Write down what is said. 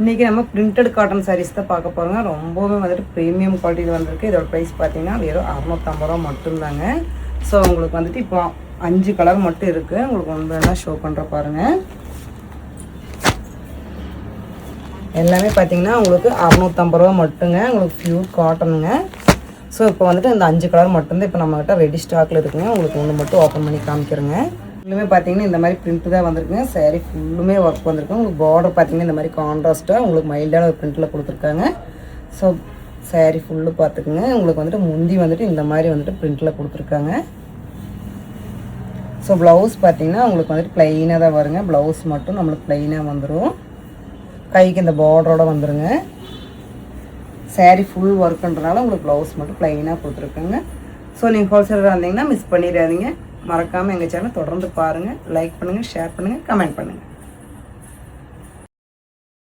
இன்றைக்கி நம்ம printed cotton saris தான் பார்க்க போகிறோங்க. ரொம்பவே வந்துட்டு ப்ரீமியம் குவாலிட்டியில் வந்திருக்கு. இதோட ப்ரைஸ் பார்த்தீங்கன்னா வெறும் 650 ரூபா மட்டும்தாங்க. ஸோ உங்களுக்கு வந்துட்டு இப்போ 5 கலர் மட்டும் இருக்குது. உங்களுக்கு ஒன்று வேணால் ஷோ பண்ணுற பாருங்கள். எல்லாமே பார்த்தீங்கன்னா உங்களுக்கு 650 ரூபா மட்டுங்க. உங்களுக்கு பியூர் காட்டனுங்க. ஸோ இப்போ வந்துட்டு இந்த 5 கலர் மட்டும்தான் இப்போ நம்மகிட்ட ரெடி ஸ்டாக்கில் இருக்குங்க. உங்களுக்கு ஒன்று மட்டும் ஓப்பன் பண்ணி காமிக்கிறேங்க. ஃபுல்லுமே பார்த்தீங்கன்னா இந்த மாதிரி பிரிண்ட்டு தான் வந்திருக்குங்க. சாரீ ஃபுல்லுமே ஒர்க் வந்திருக்கு. உங்களுக்கு பார்டர் பார்த்தீங்கன்னா இந்த மாதிரி கான்ட்ராஸ்ட்டாக உங்களுக்கு மைல்டான ஒரு பிரிண்ட்டில் கொடுத்துருக்காங்க. ஸோ சாரீ ஃபுல்லு பார்த்துக்குங்க. உங்களுக்கு வந்துட்டு முந்தி வந்துட்டு இந்த மாதிரி வந்துட்டு பிரிண்ட்டில் கொடுத்துருக்காங்க. ஸோ ப்ளவுஸ் பார்த்தீங்கன்னா உங்களுக்கு வந்துட்டு ப்ளைனாக தான் வருங்க. ப்ளவுஸ் மட்டும் நம்மளுக்கு ப்ளைனாக வந்துடும். கைக்கு இந்த பார்டரோட வந்துடுங்க. சாரீ ஃபுல் ஒர்க்குன்றனால உங்களுக்கு ப்ளவுஸ் மட்டும் ப்ளைனாக கொடுத்துருக்காங்க. ஸோ நீங்கள் ஹோல்சேலராக இருந்தீங்கன்னா மிஸ் பண்ணிடாதீங்க. மறக்காமல் எங்கள் சேனல் தொடர்ந்து பாருங்கள். லைக் பண்ணுங்கள், ஷேர் பண்ணுங்கள், கமெண்ட் பண்ணுங்கள்.